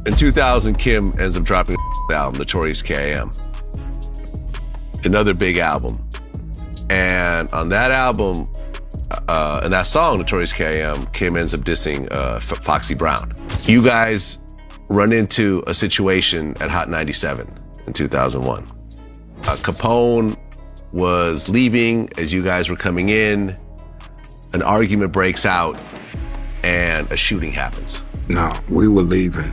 In 2000, Kim ends up dropping an album, Notorious K.I.M. Another big album. And on that album, and that song, Notorious K.I.M., Kim ends up dissing Foxy Brown. You guys run into a situation at Hot 97 in 2001. Capone was leaving as you guys were coming in. An argument breaks out and a shooting happens. No, we were leaving.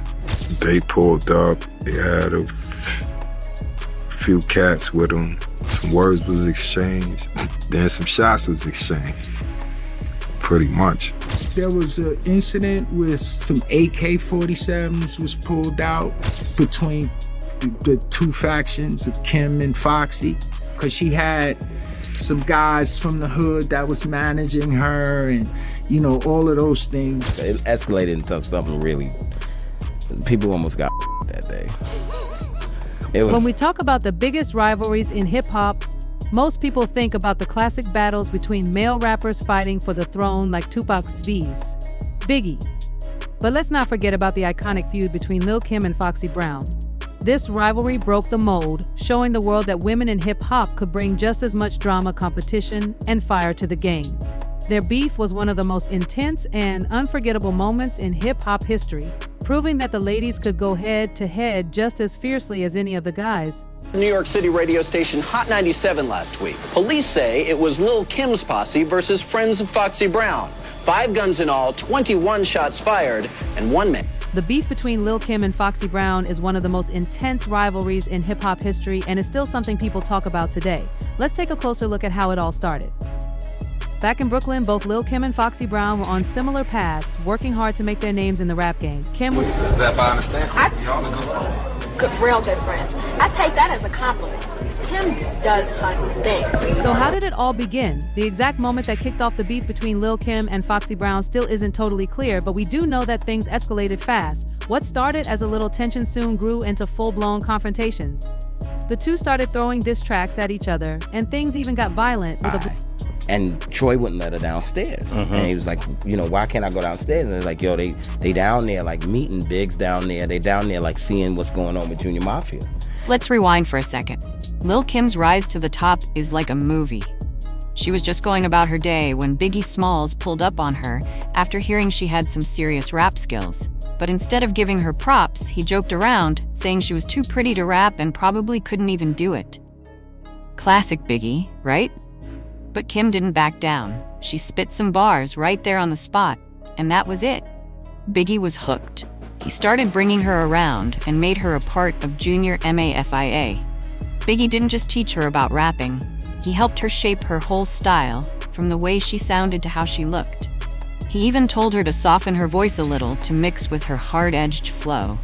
They pulled up. They had a few cats with them. Some words was exchanged. Then some shots was exchanged. Pretty much. There was an incident where some AK-47s was pulled out between the two factions of Kim and Foxy, because she had some guys from the hood that was managing her, and you know, all of those things. It escalated into something really, people almost got that day. When we talk about the biggest rivalries in hip-hop, most people think about the classic battles between male rappers fighting for the throne like Tupac's V's, Biggie. But let's not forget about the iconic feud between Lil Kim and Foxy Brown. This rivalry broke the mold, showing the world that women in hip-hop could bring just as much drama, competition, and fire to the game. Their beef was one of the most intense and unforgettable moments in hip-hop history, proving that the ladies could go head-to-head just as fiercely as any of the guys. New York City radio station Hot 97 last week. Police say it was Lil Kim's posse versus friends of Foxy Brown. 5 guns in all, 21 shots fired, and 1 man. The beef between Lil Kim and Foxy Brown is one of the most intense rivalries in hip-hop history and is still something people talk about today. Let's take a closer look at how it all started. Back in Brooklyn, both Lil Kim and Foxy Brown were on similar paths, working hard to make their names in the rap game. Kim was... Is that by understanding? Real good friends. I take that as a compliment. Kim does her thing. So how did it all begin? The exact moment that kicked off the beef between Lil Kim and Foxy Brown still isn't totally clear, but we do know that things escalated fast. What started as a little tension soon grew into full-blown confrontations. The two started throwing diss tracks at each other, and things even got violent with And Troy wouldn't let her downstairs. And he was like, you know, why can't I go downstairs? And they're like, yo, they down there like meeting Biggs down there. They down there like seeing what's going on with Junior Mafia. Let's rewind for a second. Lil Kim's rise to the top is like a movie. She was just going about her day when Biggie Smalls pulled up on her after hearing she had some serious rap skills. But instead of giving her props, he joked around, saying she was too pretty to rap and probably couldn't even do it. Classic Biggie, right? But Kim didn't back down. She spit some bars right there on the spot, and that was it. Biggie was hooked. He started bringing her around and made her a part of Junior Mafia. Biggie didn't just teach her about rapping. He helped her shape her whole style, from the way she sounded to how she looked. He even told her to soften her voice a little to mix with her hard-edged flow.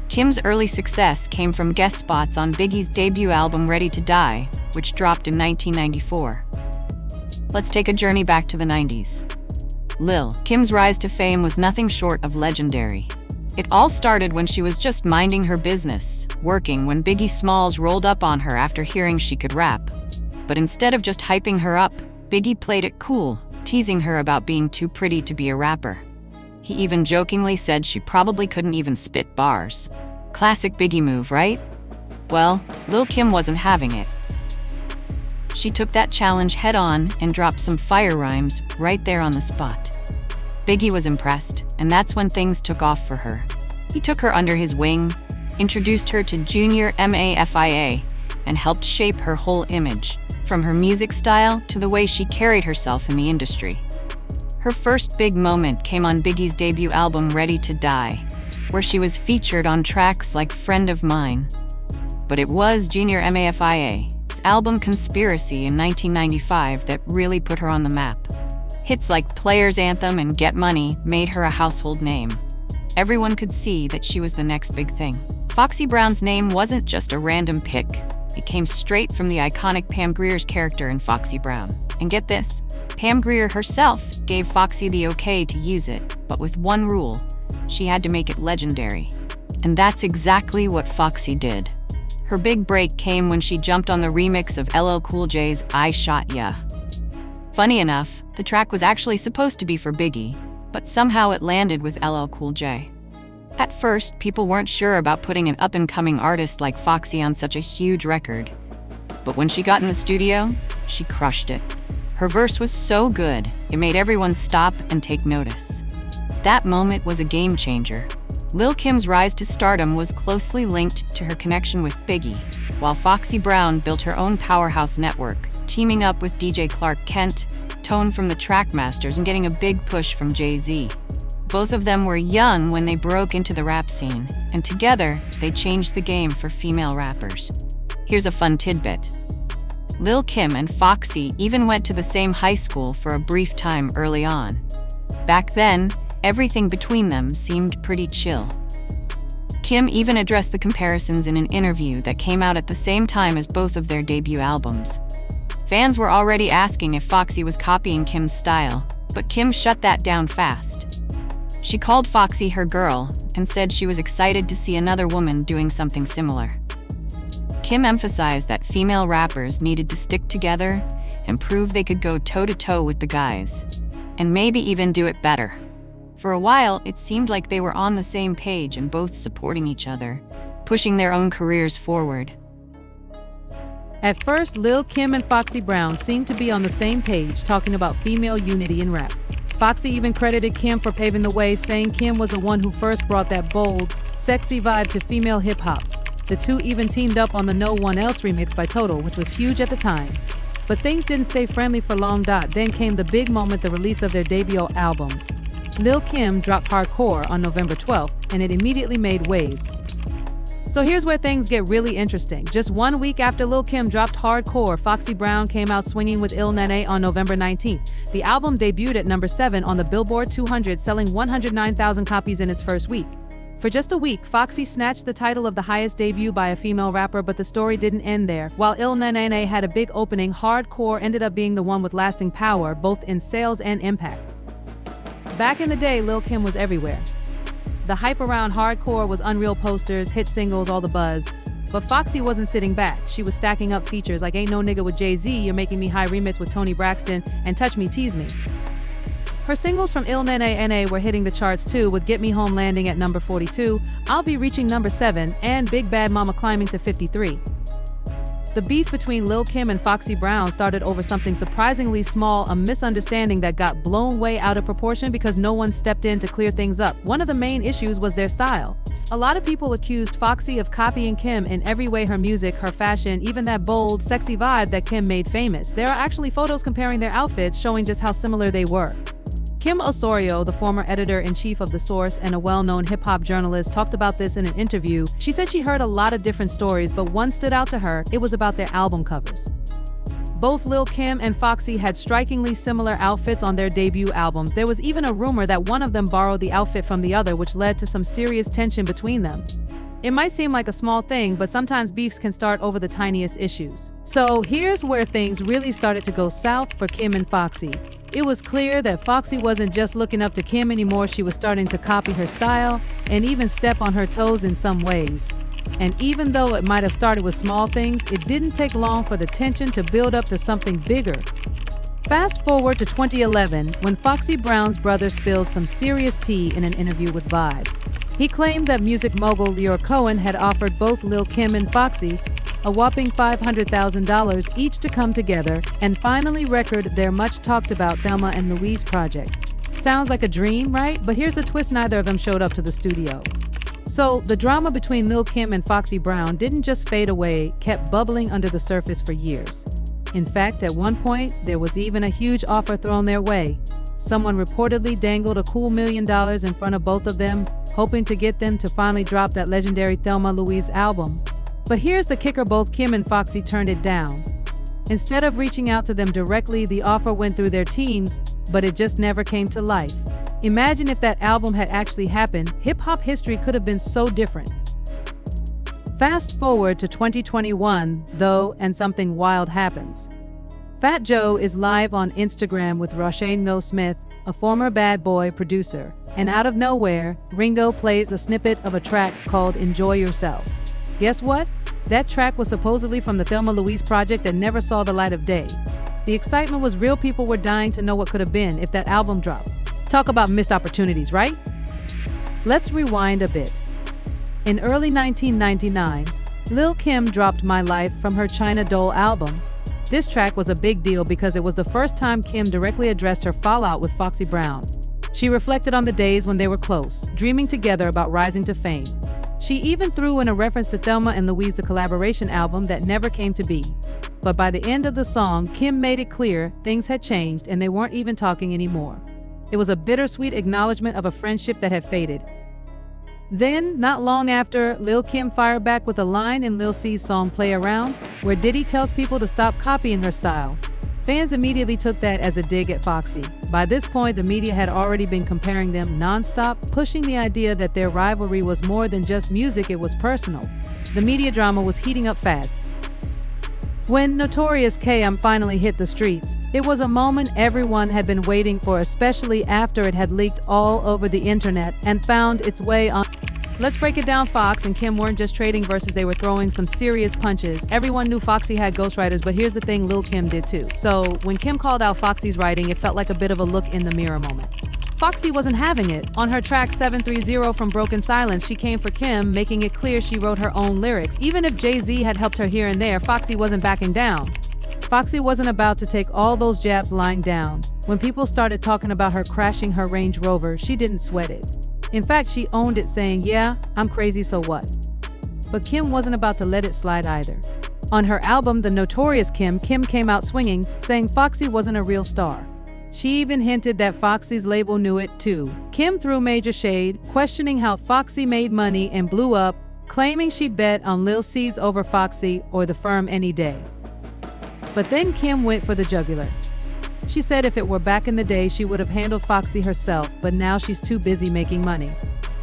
Kim's early success came from guest spots on Biggie's debut album Ready to Die, which dropped in 1994. Let's take a journey back to the 90s. Lil Kim's rise to fame was nothing short of legendary. It all started when she was just minding her business, working when Biggie Smalls rolled up on her after hearing she could rap. But instead of just hyping her up, Biggie played it cool, teasing her about being too pretty to be a rapper. He even jokingly said she probably couldn't even spit bars. Classic Biggie move, right? Well, Lil Kim wasn't having it. She took that challenge head on and dropped some fire rhymes right there on the spot. Biggie was impressed, and that's when things took off for her. He took her under his wing, introduced her to Junior Mafia, and helped shape her whole image, from her music style to the way she carried herself in the industry. Her first big moment came on Biggie's debut album Ready to Die, where she was featured on tracks like Friend of Mine. But it was Junior Mafia's album Conspiracy in 1995 that really put her on the map. Hits like Player's Anthem and Get Money made her a household name. Everyone could see that she was the next big thing. Foxy Brown's name wasn't just a random pick. It came straight from the iconic Pam Grier's character in Foxy Brown. And get this, Pam Grier herself gave Foxy the okay to use it, but with one rule: she had to make it legendary. And that's exactly what Foxy did. Her big break came when she jumped on the remix of LL Cool J's I Shot Ya. Funny enough, the track was actually supposed to be for Biggie, but somehow it landed with LL Cool J. At first, people weren't sure about putting an up-and-coming artist like Foxy on such a huge record. But when she got in the studio, she crushed it. Her verse was so good, it made everyone stop and take notice. That moment was a game changer. Lil Kim's rise to stardom was closely linked to her connection with Biggie, while Foxy Brown built her own powerhouse network, teaming up with DJ Clark Kent, Tone from the Trackmasters, and getting a big push from Jay-Z. Both of them were young when they broke into the rap scene, and together, they changed the game for female rappers. Here's a fun tidbit. Lil Kim and Foxy even went to the same high school for a brief time early on. Back then, everything between them seemed pretty chill. Kim even addressed the comparisons in an interview that came out at the same time as both of their debut albums. Fans were already asking if Foxy was copying Kim's style, but Kim shut that down fast. She called Foxy her girl and said she was excited to see another woman doing something similar. Kim emphasized that female rappers needed to stick together and prove they could go toe-to-toe with the guys, and maybe even do it better. For a while, it seemed like they were on the same page and both supporting each other, pushing their own careers forward. At first, Lil Kim and Foxy Brown seemed to be on the same page, talking about female unity in rap. Foxy even credited Kim for paving the way, saying Kim was the one who first brought that bold, sexy vibe to female hip-hop. The two even teamed up on the No One Else remix by Total, which was huge at the time. But things didn't stay friendly for long. Then came the big moment, the release of their debut albums. Lil Kim dropped Hardcore on November 12th, and it immediately made waves. So here's where things get really interesting. Just 1 week after Lil Kim dropped Hardcore, Foxy Brown came out swinging with Il Nene on November 19th. The album debuted at number 7 on the Billboard 200, selling 109,000 copies in its first week. For just a week, Foxy snatched the title of the highest debut by a female rapper, but the story didn't end there. While Il Nene had a big opening, Hardcore ended up being the one with lasting power, both in sales and impact. Back in the day, Lil Kim was everywhere. The hype around Hardcore was unreal posters, hit singles, all the buzz. But Foxy wasn't sitting back. She was stacking up features like Ain't No Nigga with Jay-Z, You're Making Me High remix with Tony Braxton, and Touch Me, Tease Me. Her singles from Il Nene were hitting the charts too, with Get Me Home landing at number 42, I'll Be reaching number 7, and Big Bad Mama climbing to 53. The beef between Lil Kim and Foxy Brown started over something surprisingly small, a misunderstanding that got blown way out of proportion because no one stepped in to clear things up. One of the main issues was their style. A lot of people accused Foxy of copying Kim in every way: her music, her fashion, even that bold, sexy vibe that Kim made famous. There are actually photos comparing their outfits, showing just how similar they were. Kim Osorio, the former editor-in-chief of The Source and a well-known hip-hop journalist, talked about this in an interview. She said she heard a lot of different stories, but one stood out to her. It was about their album covers. Both Lil Kim and Foxy had strikingly similar outfits on their debut albums. There was even a rumor that one of them borrowed the outfit from the other, which led to some serious tension between them. It might seem like a small thing, but sometimes beefs can start over the tiniest issues. So here's where things really started to go south for Kim and Foxy. It was clear that Foxy wasn't just looking up to Kim anymore, she was starting to copy her style and even step on her toes in some ways. And even though it might have started with small things, it didn't take long for the tension to build up to something bigger. Fast forward to 2011, when Foxy Brown's brother spilled some serious tea in an interview with Vibe. He claimed that music mogul Lil Cohen had offered both Lil Kim and Foxy a whopping $500,000 each to come together and finally record their much-talked-about Thelma and Louise project. Sounds like a dream, right? But here's the twist: neither of them showed up to the studio. So the drama between Lil Kim and Foxy Brown didn't just fade away, kept bubbling under the surface for years. In fact, at one point, there was even a huge offer thrown their way. Someone reportedly dangled a cool $1 million in front of both of them, hoping to get them to finally drop that legendary Thelma Louise album. But here's the kicker: both Kim and Foxy turned it down. Instead of reaching out to them directly, the offer went through their teams, but it just never came to life. Imagine if that album had actually happened. Hip-hop history could have been so different. Fast forward to 2021, though, and something wild happens. Fat Joe is live on Instagram with Roshane No Smith, a former Bad Boy producer, and out of nowhere, Ringo plays a snippet of a track called Enjoy Yourself. Guess what? That track was supposedly from the Thelma Louise project that never saw the light of day. The excitement was real. People were dying to know what could have been if that album dropped. Talk about missed opportunities, right? Let's rewind a bit. In early 1999, Lil Kim dropped My Life from her China Doll album. This track was a big deal because it was the first time Kim directly addressed her fallout with Foxy Brown. She reflected on the days when they were close, dreaming together about rising to fame. She even threw in a reference to Thelma and Louise, the collaboration album that never came to be. But by the end of the song, Kim made it clear things had changed and they weren't even talking anymore. It was a bittersweet acknowledgement of a friendship that had faded. Then, not long after, Lil Kim fired back with a line in Lil C's song Play Around, where Diddy tells people to stop copying her style. Fans immediately took that as a dig at Foxy. By this point, the media had already been comparing them non-stop, pushing the idea that their rivalry was more than just music, it was personal. The media drama was heating up fast. When Notorious K.M. finally hit the streets, it was a moment everyone had been waiting for, especially after it had leaked all over the internet and found its way on. Let's break it down. Fox and Kim weren't just trading verses, they were throwing some serious punches. Everyone knew Foxy had ghostwriters, but here's the thing, Lil Kim did too. So when Kim called out Foxy's writing, it felt like a bit of a look in the mirror moment. Foxy wasn't having it. On her track 730 from Broken Silence, she came for Kim, making it clear she wrote her own lyrics. Even if Jay-Z had helped her here and there, Foxy wasn't backing down. Foxy wasn't about to take all those jabs lying down. When people started talking about her crashing her Range Rover, she didn't sweat it. In fact, she owned it, saying, "Yeah, I'm crazy, so what?" But Kim wasn't about to let it slide either. On her album, The Notorious Kim came out swinging, saying Foxy wasn't a real star. She even hinted that Foxy's label knew it too. Kim threw major shade, questioning how Foxy made money and blew up, claiming she'd bet on Lil C's over Foxy or the firm any day. But then Kim went for the jugular. She said if it were back in the day, she would have handled Foxy herself, but now she's too busy making money.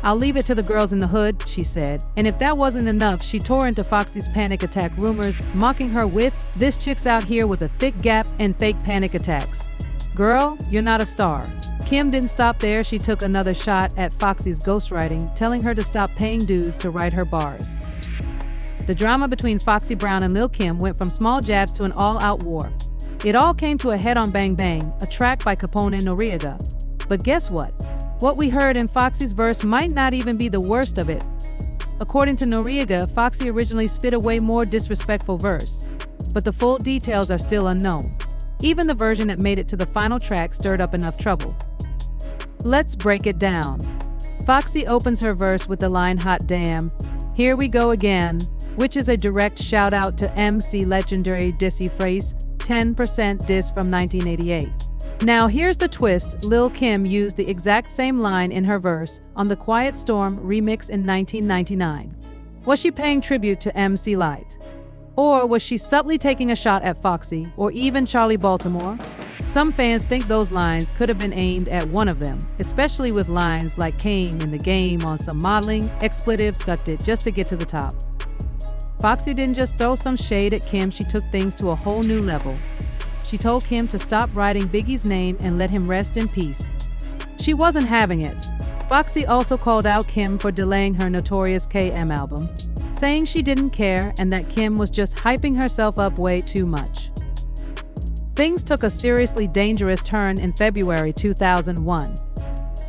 "I'll leave it to the girls in the hood," she said. And if that wasn't enough, she tore into Foxy's panic attack rumors, mocking her with, "This chick's out here with a thick gap and fake panic attacks. Girl, you're not a star." Kim didn't stop there. She took another shot at Foxy's ghostwriting, telling her to stop paying dues to write her bars. The drama between Foxy Brown and Lil Kim went from small jabs to an all-out war. It all came to a head on Bang Bang, a track by Capone and Noriega. But guess what? What we heard in Foxy's verse might not even be the worst of it. According to Noriega, Foxy originally spit a way more disrespectful verse, but the full details are still unknown. Even the version that made it to the final track stirred up enough trouble. Let's break it down. Foxy opens her verse with the line, "Hot damn, here we go again," which is a direct shout out to MC legendary Dissy Phrase, 10% diss from 1988. Now here's the twist. Lil Kim used the exact same line in her verse on the Quiet Storm remix in 1999. Was she paying tribute to MC Lyte? Or was she subtly taking a shot at Foxy or even Charlie Baltimore? Some fans think those lines could have been aimed at one of them, especially with lines like "came in the game on some modeling, expletives, sucked it just to get to the top." Foxy didn't just throw some shade at Kim, she took things to a whole new level. She told Kim to stop writing Biggie's name and let him rest in peace. She wasn't having it. Foxy also called out Kim for delaying her Notorious K.M. album, saying she didn't care and that Kim was just hyping herself up way too much. Things took a seriously dangerous turn in February 2001.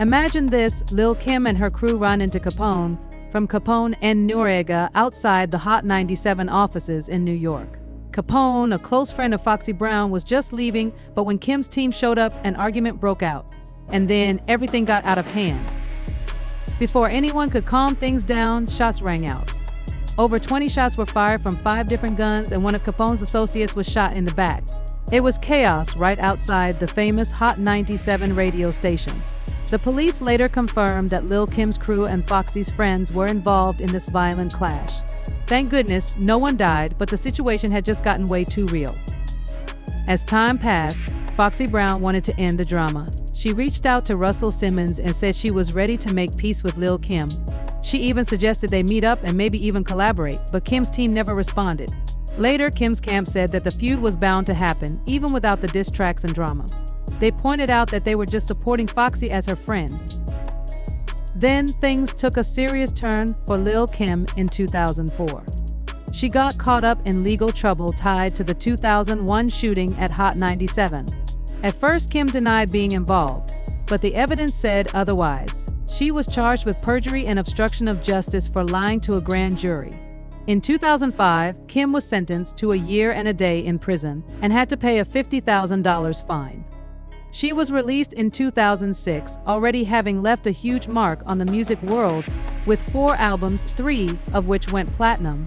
Imagine this, Lil Kim and her crew run into Capone from Capone and Noriega outside the Hot 97 offices in New York. Capone, a close friend of Foxy Brown, was just leaving, but when Kim's team showed up, an argument broke out. And then everything got out of hand. Before anyone could calm things down, shots rang out. Over 20 shots were fired from 5 different guns, and one of Capone's associates was shot in the back. It was chaos right outside the famous Hot 97 radio station. The police later confirmed that Lil Kim's crew and Foxy's friends were involved in this violent clash. Thank goodness, no one died, but the situation had just gotten way too real. As time passed, Foxy Brown wanted to end the drama. She reached out to Russell Simmons and said she was ready to make peace with Lil Kim. She even suggested they meet up and maybe even collaborate, but Kim's team never responded. Later, Kim's camp said that the feud was bound to happen, even without the diss tracks and drama. They pointed out that they were just supporting Foxy as her friends. Then things took a serious turn for Lil Kim in 2004. She got caught up in legal trouble tied to the 2001 shooting at Hot 97. At first, Kim denied being involved, but the evidence said otherwise. She She was charged with perjury and obstruction of justice for lying to a grand jury. In 2005, Kim was sentenced to a year and a day in prison and had to pay a $50,000 fine. She was released in 2006, already having left a huge mark on the music world with 4 albums, 3 of which went platinum,